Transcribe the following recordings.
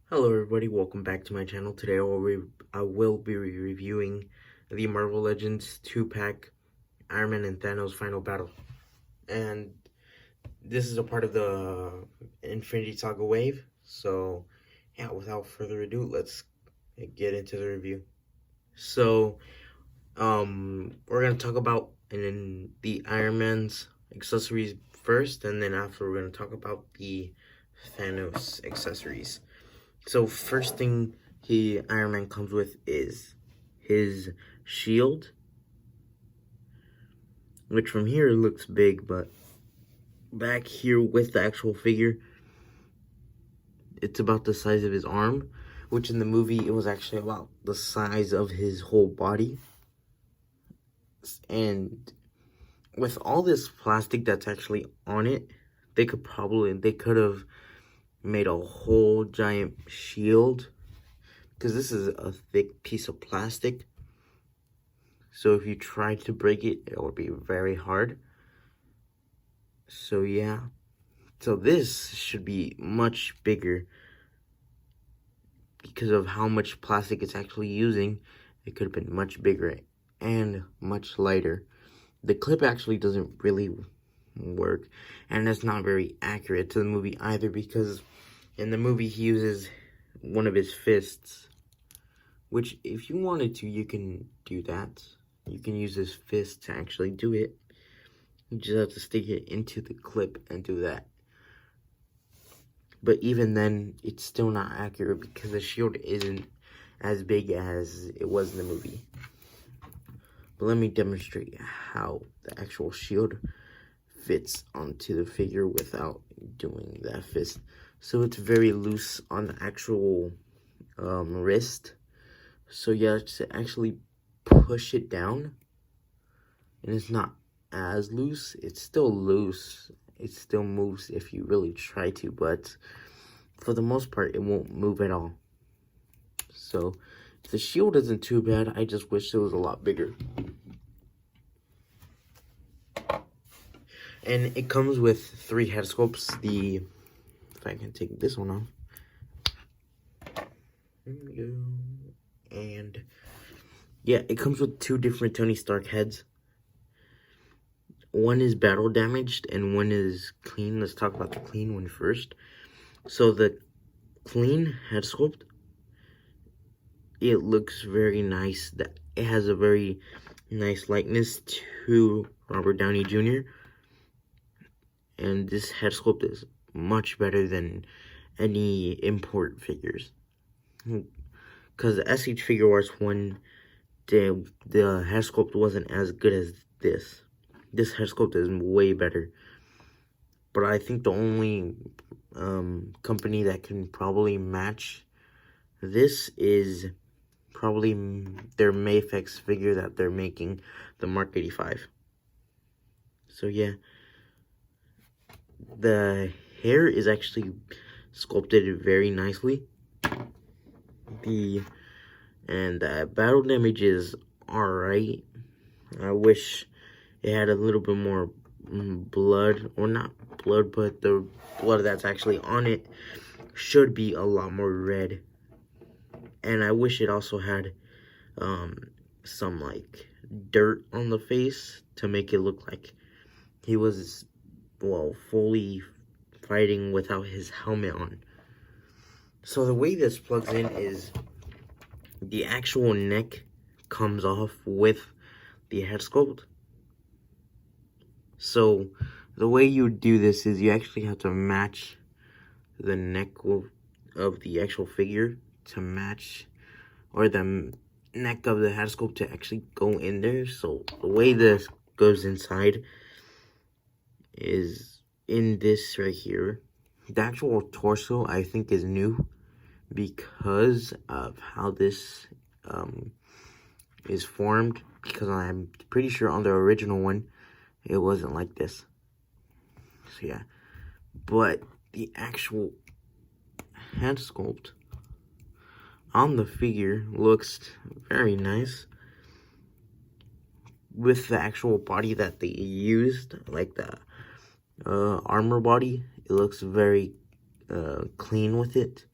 Hello everybody, welcome back to my channel. Today I will be reviewing the Marvel Legends 2-pack Iron Man and Thanos Final Battle. And this is a part of the Infinity Saga wave. So yeah, without further ado, let's get into the review. So we're gonna talk about the Iron Man's accessories first, and then after we're gonna talk about the Thanos accessories. So first thing Iron Man comes with is his shield, which from here looks big, but back here with the actual figure, it's about the size of his arm, which in the movie it was actually about the size of his whole body. And with all this plastic that's actually on it, they could have made a whole giant shield, because this is a thick piece of plastic. So if you tried to break it, it would be very hard. So yeah. So this should be much bigger because of how much plastic it's actually using. It could have been much bigger and much lighter. The clip actually doesn't really work, and that's not very accurate to the movie either, because in the movie he uses one of his fists, which if you wanted to, you can do that. You can use his fist to actually do it. You just have to stick it into the clip and do that. But even then, it's still not accurate because the shield isn't as big as it was in the movie. But let me demonstrate how the actual shield fits onto the figure without doing that fist. So it's very loose on the actual wrist. So you have to actually push it down, and it's not as loose. It's still loose. It still moves if you really try to, but for the most part, it won't move at all. So the shield isn't too bad. I just wish it was a lot bigger. And it comes with 3 head sculpts. If I can take this one off. There we go. And yeah, it comes with 2 different Tony Stark heads. One is battle damaged and one is clean. Let's talk about the clean one first. So the clean head sculpt, it looks very nice. It has a very nice likeness to Robert Downey Jr. And this head sculpt is much better than any import figures. Because the SH Figure Arts one, the head sculpt wasn't as good as this. This head sculpt is way better. But I think the only company that can probably match this is probably their Mafex figure that they're making, the Mark 85. So yeah, the hair is actually sculpted very nicely. And the battle damage is alright. I wish it had a little bit more blood, or not blood, but the blood that's actually on it should be a lot more red. And I wish it also had some like dirt on the face to make it look like he was, well, fully fighting without his helmet on. So the way this plugs in is the actual neck comes off with the head sculpt. So the way you do this is you actually have to match the neck of the actual figure to match, or the neck of the head sculpt to actually go in there. So the way this goes inside is in this right here. The actual torso, I think, is new because of how this is formed, because I'm pretty sure on the original one it wasn't like this. So yeah, but the actual head sculpt on the figure looks very nice with the actual body that they used, like the armor body. It looks very clean with it.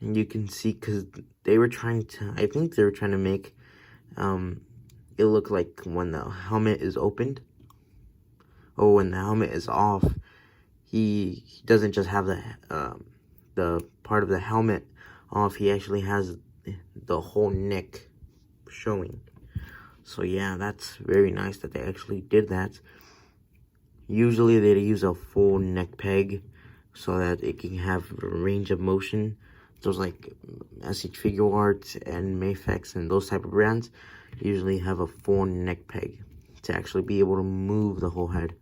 And you can see, because they were trying to, I think they were trying to make it look like when the helmet is opened, or when the helmet is off, he doesn't just have the part of the helmet off, he actually has the whole neck showing. So yeah, that's very nice that they actually did that. Usually they use a full neck peg so that it can have range of motion. Those like SH Figure Arts and Mayfex and those type of brands usually have a full neck peg to actually be able to move the whole head.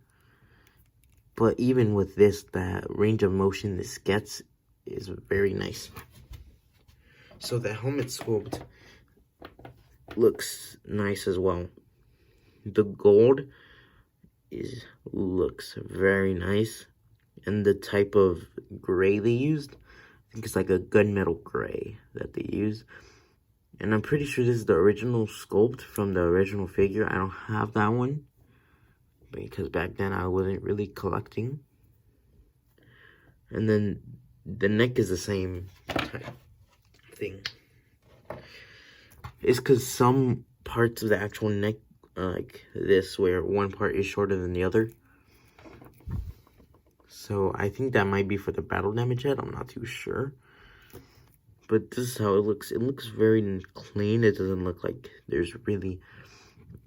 But even with this, the range of motion this gets is very nice. So the helmet sculpt looks nice as well. The gold looks very nice, and the type of gray they used, I think it's like a gunmetal gray that they use. And I'm pretty sure this is the original sculpt from the original figure. I don't have that one because back then I wasn't really collecting. And then the neck is the same type thing. It's because some parts of the actual neck, like this, where one part is shorter than the other. So I think that might be for the battle damage head. I'm not too sure. But this is how it looks. It looks very clean. It doesn't look like there's really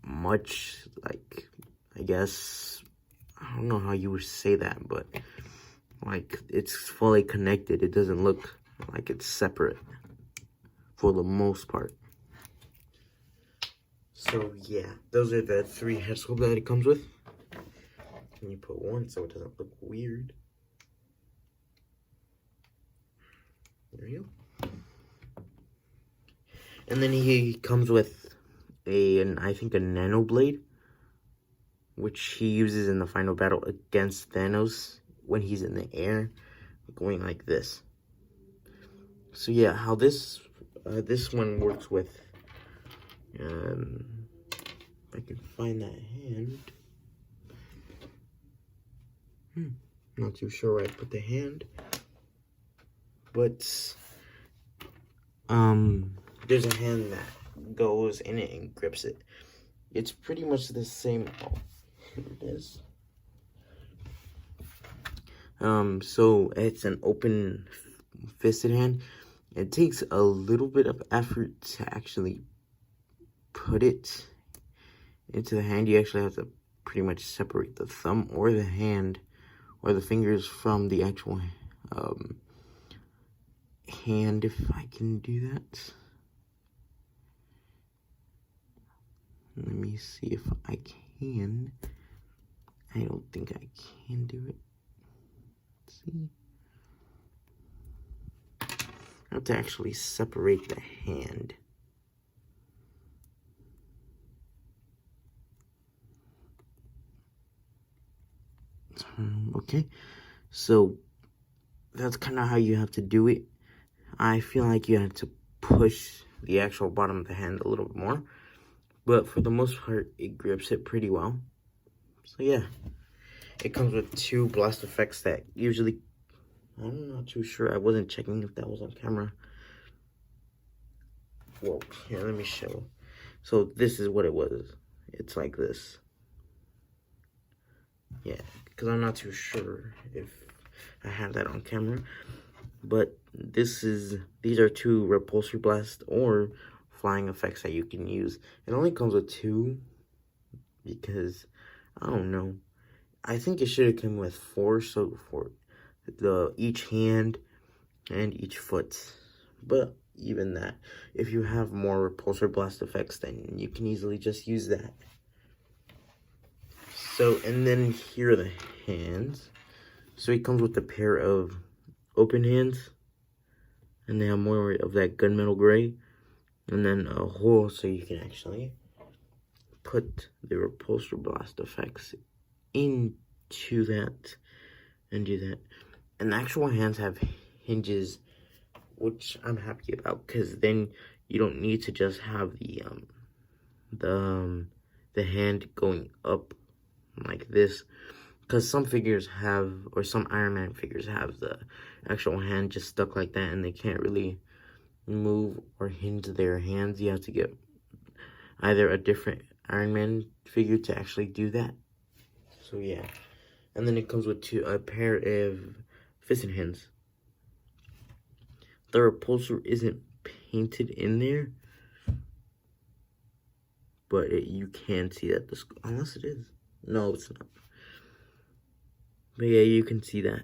much, like, I guess, I don't know how you would say that, but like it's fully connected. It doesn't look like it's separate for the most part. So yeah, those are the 3 head sculpts that it comes with. Can you put one so it doesn't look weird? There you go. And then he comes with I think a nano blade, which he uses in the final battle against Thanos when he's in the air, going like this. So yeah, how this one works with, if I can find that hand. Not too sure where I put the hand, but there's a hand that goes in it and grips it. It's pretty much the same. Oh, here it is. So it's an open fisted hand. It takes a little bit of effort to actually put it into the hand. You actually have to pretty much separate the thumb or the hand or the fingers from the actual hand, if I can do that. Let me see if I can. I don't think I can do it. Let's see. I have to actually separate the hand. Okay, so that's kind of how you have to do it. I feel like you have to push the actual bottom of the hand a little bit more, but for the most part, it grips it pretty well. So yeah, it comes with 2 blast effects that usually, I'm not too sure. I wasn't checking if that was on camera. Whoa, here, let me show. So this is what it was. It's like this. Yeah, because I'm not too sure if I have that on camera. But these are 2 repulsor blast or flying effects that you can use. It only comes with 2 because, I don't know. I think it should have come with 4, so for each hand and each foot. But even that, if you have more repulsor blast effects, then you can easily just use that. So, and then here are the hands. So it comes with a pair of open hands, and they have more of that gunmetal gray, and then a hole so you can actually put the repulsor blast effects into that and do that. And the actual hands have hinges, which I'm happy about, because then you don't need to just have the hand going up like this, because some figures have, or some Iron Man figures have the actual hand just stuck like that, and they can't really move or hinge their hands. You have to get either a different Iron Man figure to actually do that. So yeah, and then it comes with a pair of fisting hands. The repulsor isn't painted in there, but you can see that unless it is. No, it's not. But yeah, you can see that.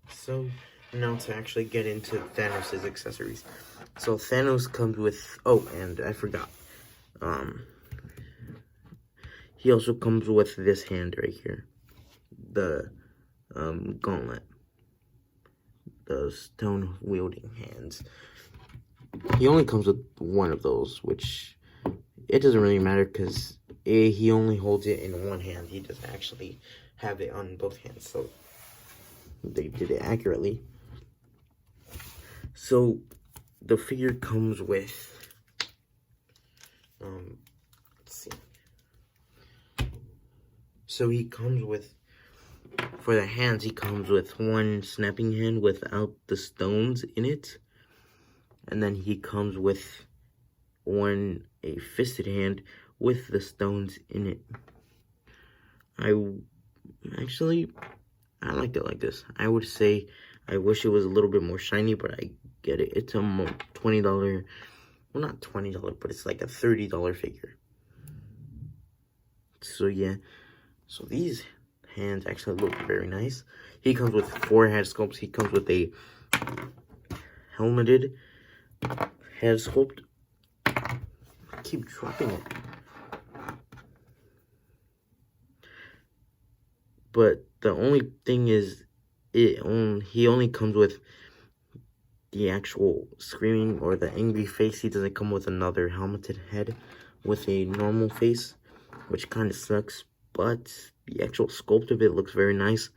So now to actually get into Thanos' accessories. So Thanos comes with, oh, and I forgot. He also comes with this hand right here. The gauntlet. The stone wielding hands. He only comes with one of those, which it doesn't really matter because he only holds it in one hand. He doesn't actually have it on both hands, so they did it accurately. So the figure comes with, let's see. So he comes with, for the hands, he comes with one snapping hand without the stones in it. And then he comes with a fisted hand with the stones in it. I liked it like this. I would say I wish it was a little bit more shiny, but I get it. It's a $20, well, not $20, but it's like a $30 figure. So yeah, so these hands actually look very nice. He comes with 4 head sculpts. He comes with a helmeted head sculpt. I keep dropping it. But the only thing is, he only comes with the actual screaming or the angry face. He doesn't come with another helmeted head with a normal face, which kind of sucks. But the actual sculpt of it looks very nice.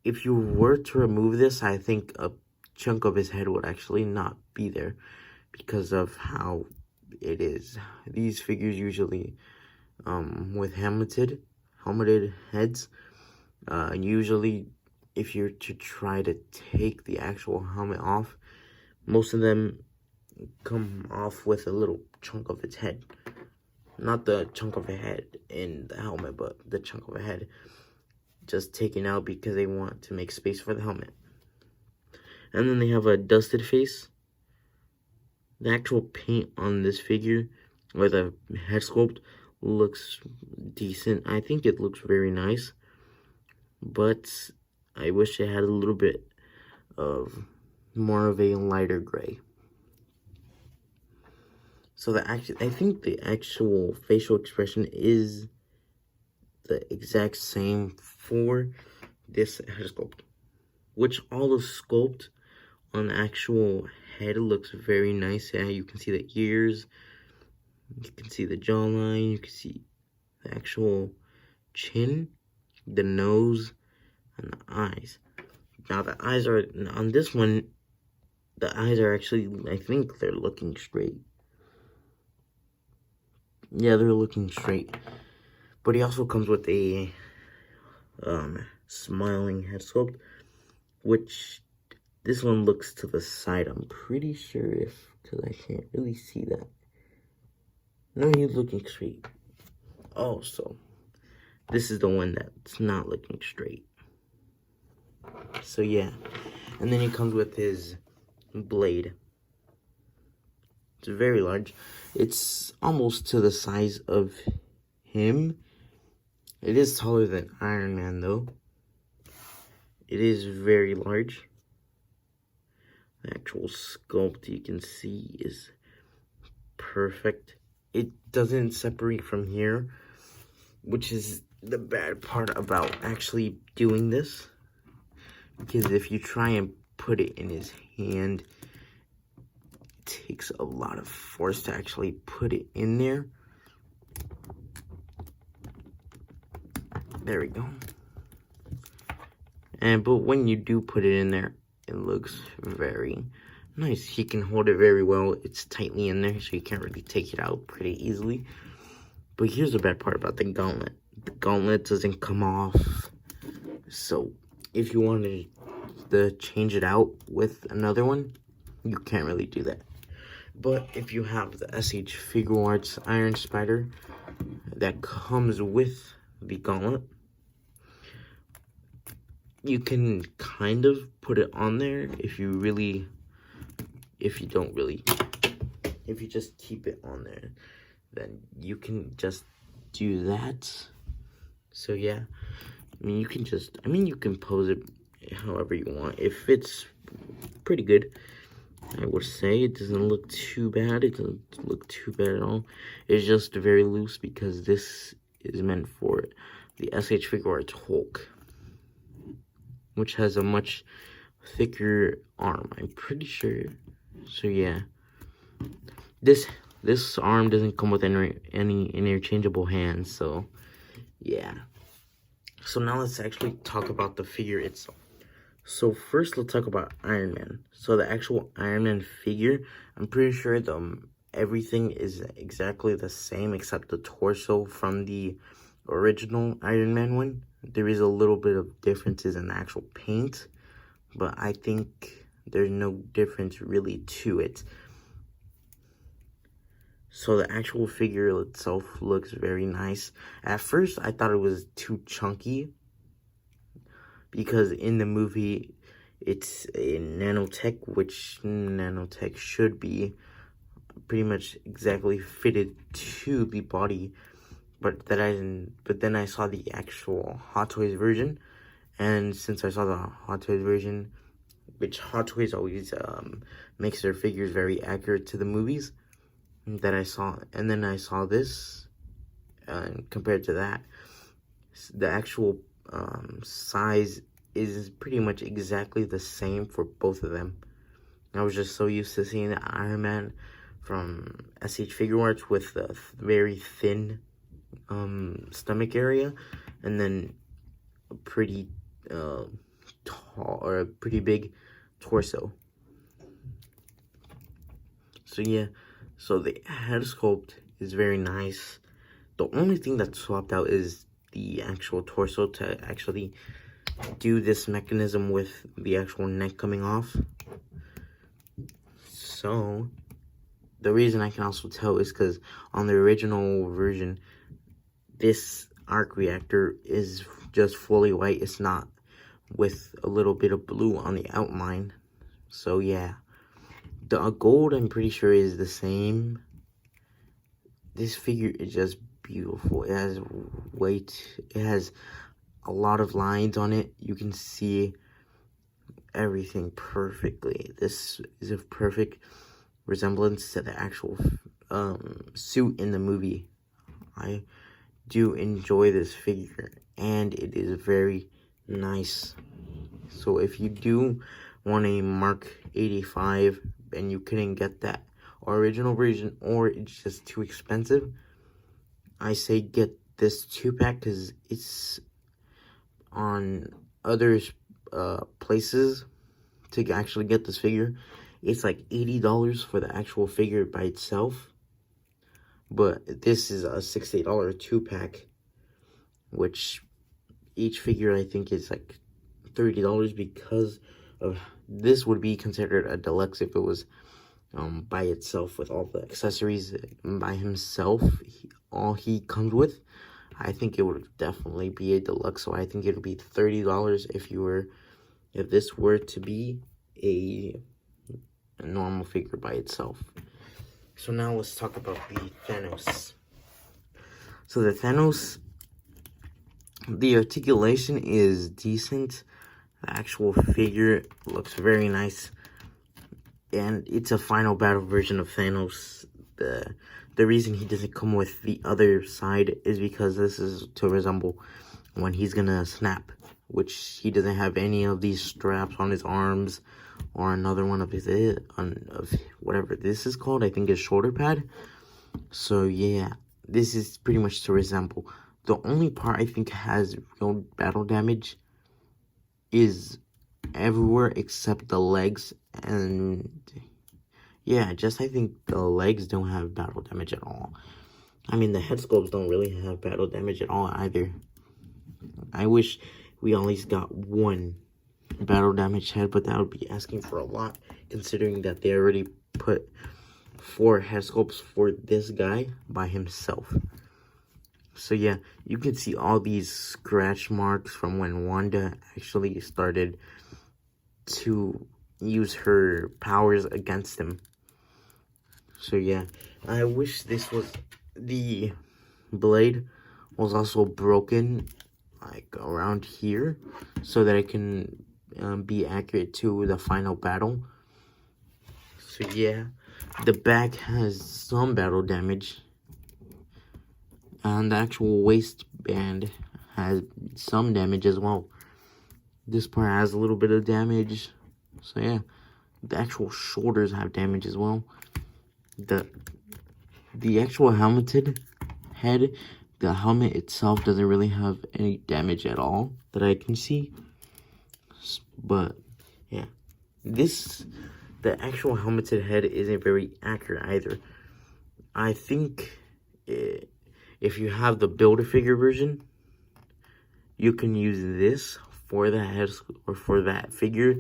If you were to remove this, I think a chunk of his head would actually not be there because of how it is. These figures usually, with helmeted heads, usually if you're to try to take the actual helmet off, most of them come off with a little chunk of its head. Not the chunk of a head in the helmet, but the chunk of a head just taken out because they want to make space for the helmet. And then they have a dusted face. The actual paint on this figure, or the head sculpt, looks decent. I think it looks very nice, but I wish it had a little bit of more of a lighter gray. So I think the actual facial expression is the exact same for this head sculpt, which all the sculpt on the actual head looks very nice. Yeah, you can see the ears, you can see the jawline, you can see the actual chin, the nose, and the eyes. Now the eyes are, on this one, the eyes are actually, I think they're looking straight. Yeah, they're looking straight. But he also comes with a smiling head sculpt, which this one looks to the side. I'm pretty sure because I can't really see that. No, he's looking straight. Oh, so this is the one that's not looking straight. So yeah, and then he comes with his blade. It's very large. It's almost to the size of him. It is taller than Iron Man, though. It is very large. The actual sculpt you can see is perfect. It doesn't separate from here, which is the bad part about actually doing this. Because if you try and put it in his hand, it takes a lot of force to actually put it in there. There we go. But when you do put it in there, it looks very nice. He can hold it very well. It's tightly in there, so you can't really take it out pretty easily. But here's the bad part about the gauntlet. The gauntlet doesn't come off. So if you wanted to change it out with another one, you can't really do that. But if you have the SH Figure Arts Iron Spider that comes with the gauntlet, you can kind of put it on there if you just keep it on there, then you can just do that. So yeah, you can pose it however you want. It fits pretty good, I would say. It doesn't look too bad. It doesn't look too bad at all. It's just very loose because this is meant for the SH Figure Arts Hulk, which has a much thicker arm, I'm pretty sure. So yeah, this arm doesn't come with any interchangeable hands. So yeah. So now let's actually talk about the figure itself. So first, let's talk about Iron Man. So the actual Iron Man figure, I'm pretty sure everything is exactly the same except the torso from the original Iron Man one. There is a little bit of differences in the actual paint, but I think there's no difference really to it. So the actual figure itself looks very nice. At first, I thought it was too chunky, because in the movie, it's a nanotech, which nanotech should be pretty much exactly fitted to the body. But then I saw the actual Hot Toys version, and since I saw the Hot Toys version, which Hot Toys always makes their figures very accurate to the movies, that I saw, and then I saw this, and compared to that, the actual size is pretty much exactly the same for both of them. I was just so used to seeing the Iron Man from SH Figure Arts with the very thin stomach area, and then a pretty tall, or a pretty big torso. So yeah, so the head sculpt is very nice. The only thing that's swapped out is the actual torso to actually do this mechanism with the actual neck coming off. So the reason I can also tell is because on the original version, this arc reactor is just fully white. It's not with a little bit of blue on the outline. So yeah, the gold, I'm pretty sure, is the same. This figure is just beautiful. It has weight. It has a lot of lines on it. You can see everything perfectly. This is a perfect resemblance to the actual suit in the movie. I do enjoy this figure, and it is very nice. So if you do want a Mark 85 and you couldn't get that original version, or it's just too expensive, I say get this 2-pack, because it's on other places to actually get this figure. It's like $80 for the actual figure by itself, but this is a $68 2-pack, which each figure I think is like $30, because of this would be considered a deluxe if it was by itself with all the accessories by himself. All he comes with, I think it would definitely be a deluxe. So I think it would be $30 if this were to be a normal figure by itself. So now let's talk about the Thanos. So the Thanos, the articulation is decent. The actual figure looks very nice, and it's a final battle version of Thanos. The reason he doesn't come with the other side is because this is to resemble when he's gonna snap, which he doesn't have any of these straps on his arms, or another one of his of whatever this is called. I think his shoulder pad. So yeah, this is pretty much to resemble. The only part I think has real battle damage is everywhere except the legs, and yeah, I think the legs don't have battle damage at all. I mean, the head sculpts don't really have battle damage at all either. I wish we at least got one battle damage head, but that would be asking for a lot, considering that they already put 4 head sculpts for this guy by himself. So yeah, you can see all these scratch marks from when Wanda actually started to use her powers against him. So yeah, I wish this was, the blade was also broken like around here, so that it can be accurate to the final battle. So yeah, the back has some battle damage, and the actual waistband has some damage as well. This part has a little bit of damage. So yeah, the actual shoulders have damage as well. The actual helmeted head, the helmet itself doesn't really have any damage at all that I can see. But yeah, the actual helmeted head isn't very accurate either. I think if you have the Build-A-Figure version, you can use this for the head or for that figure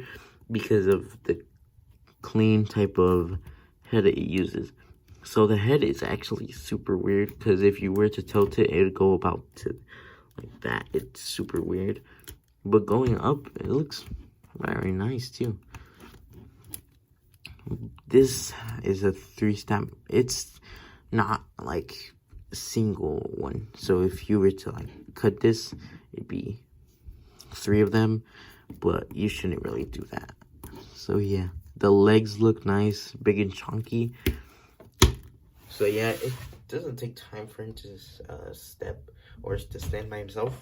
because of the clean type of head it uses. So the head is actually super weird, because if you were to tilt it, it would go about to like that. It's super weird. But going up, it looks very nice too. This is a 3-step. It's not like a single one. So if you were to like cut this, it'd be 3 of them. But you shouldn't really do that. So yeah, the legs look nice, big and chunky. So yeah, it doesn't take time for him to step or to stand by himself.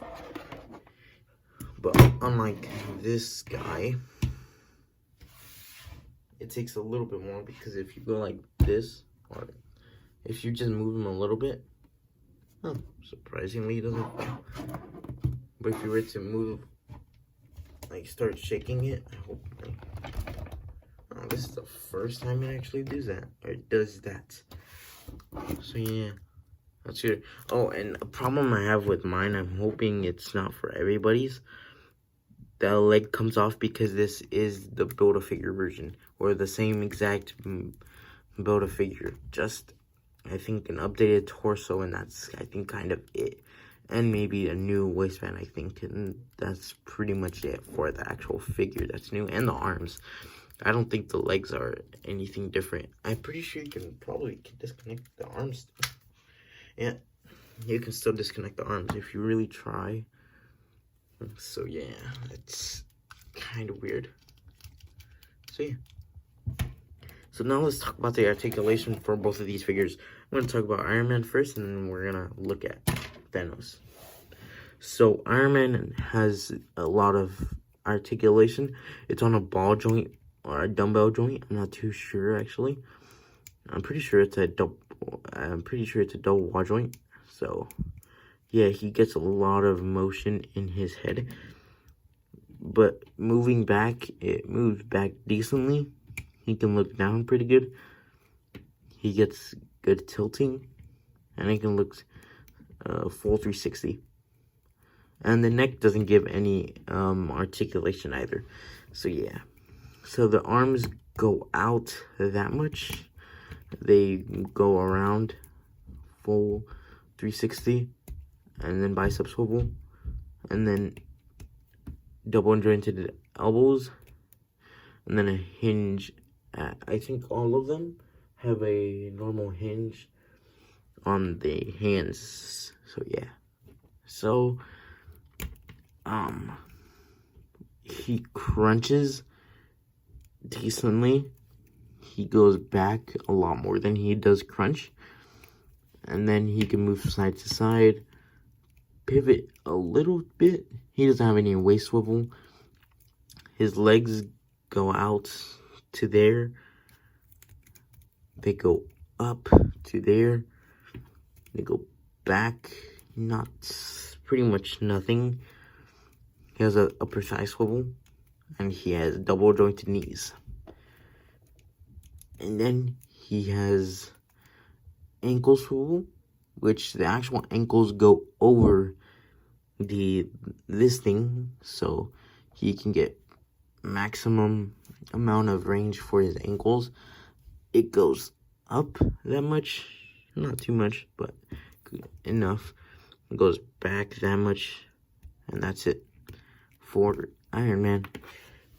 But unlike this guy, it takes a little bit more, because if you go like this, or if you just move him a little bit, surprisingly he doesn't fall. But if you were to move, like start shaking it, I hope. This is the first time it actually does that, or does that. So yeah, that's good. Oh, and a problem I have with mine, I'm hoping it's not for everybody's. The leg comes off because this is the Build-A-Figure version, or the same exact Build-A-Figure. Just, I think, an updated torso, and that's, I think, kind of it. And maybe a new waistband, I think, and that's pretty much it for the actual figure that's new, and the arms. I don't think the legs are anything different. I'm pretty sure you can probably disconnect the arms. Yeah, you can still disconnect the arms if you really try. So yeah, it's kind of weird. So yeah. So now let's talk about the articulation for both of these figures. I'm going to talk about Iron Man first, and then we're going to look at Thanos. So Iron Man has a lot of articulation. It's on a ball joint or a dumbbell joint. I'm not too sure actually. I'm pretty sure it's a double wall joint. So yeah, he gets a lot of motion in his head. But moving back, it moves back decently. He can look down pretty good. He gets good tilting, and he can look full 360. And the neck doesn't give any articulation either. So yeah. So the arms go out that much. They go around full 360. And then bicep swivel. And then double jointed elbows. And then a hinge. I think all of them have a normal hinge on the hands. So yeah. So he crunches decently. He goes back a lot more than he does crunch. And then he can move side to side, pivot a little bit. He doesn't have any waist swivel. His legs go out to there. They go up to there. They go back. Not pretty much nothing. He has a precise swivel, and he has double jointed knees. And then he has ankle swivel, which the actual ankles go over this thing, so he can get maximum amount of range for his ankles. It goes up that much, not too much, but enough. It goes back that much, and that's it for Iron Man.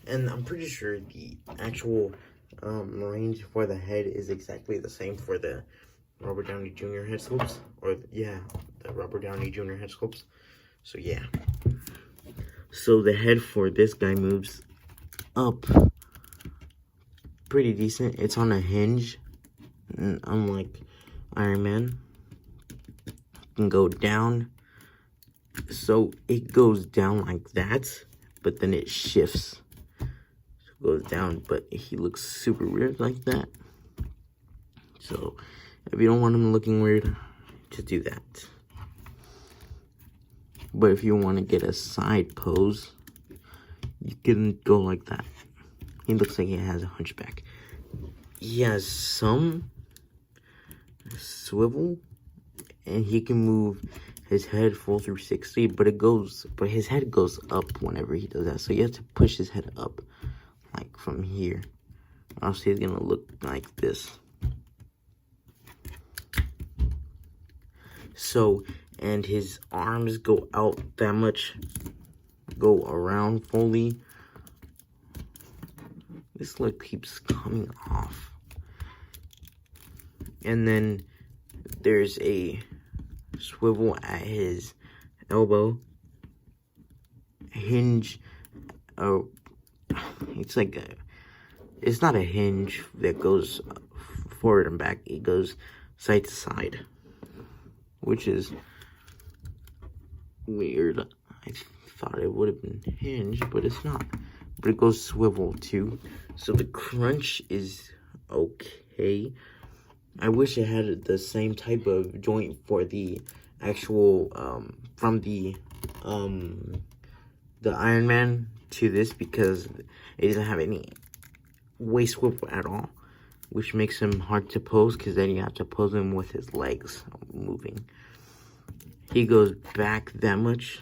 And I'm pretty sure the actual range for the head is exactly the same for the Robert Downey Jr. head sculpts, or yeah, the Robert Downey Jr. head sculpts. So yeah. So the head for this guy moves up pretty decent. It's on a hinge, unlike Iron Man. It can go down. So it goes down like that, but then it shifts. So it goes down, but he looks super weird like that. So if you don't want him looking weird, just do that. But if you want to get a side pose, you can go like that. He looks like he has a hunchback. He has some swivel, and he can move his head full 360, but his head goes up whenever he does that. So you have to push his head up, like from here. Or else he's gonna look like this. So, and his arms go out that much, go around fully. This leg keeps coming off. And then there's a swivel at his elbow. Hinge. It's not a hinge that goes forward and back. It goes side to side, which is weird. I thought it would have been hinged, but it's not. But it goes swivel too. So the crunch is okay. I wish it had the same type of joint for the actual from the Iron Man to this, because it doesn't have any waist swivel at all, which makes him hard to pose, because then you have to pose him with his legs moving. He goes back that much.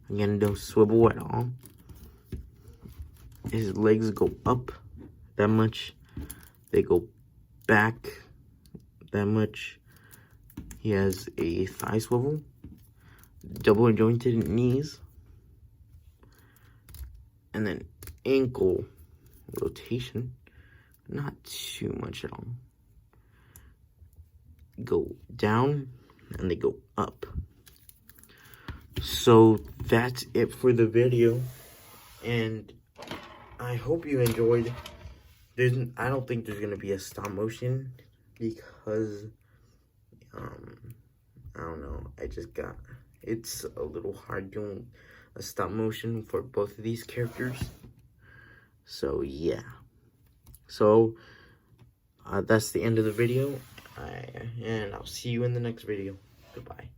Again, no swivel at all. His legs go up that much. They go back that much. He has a thigh swivel. Double jointed knees. And then ankle rotation. Not too much at all. Go down and they go up. So that's it for the video, and I hope you enjoyed. I don't think there's gonna be a stop motion, because I don't know, it's a little hard doing a stop motion for both of these characters. So yeah, so that's the end of the video, and I'll see you in the next video. Goodbye.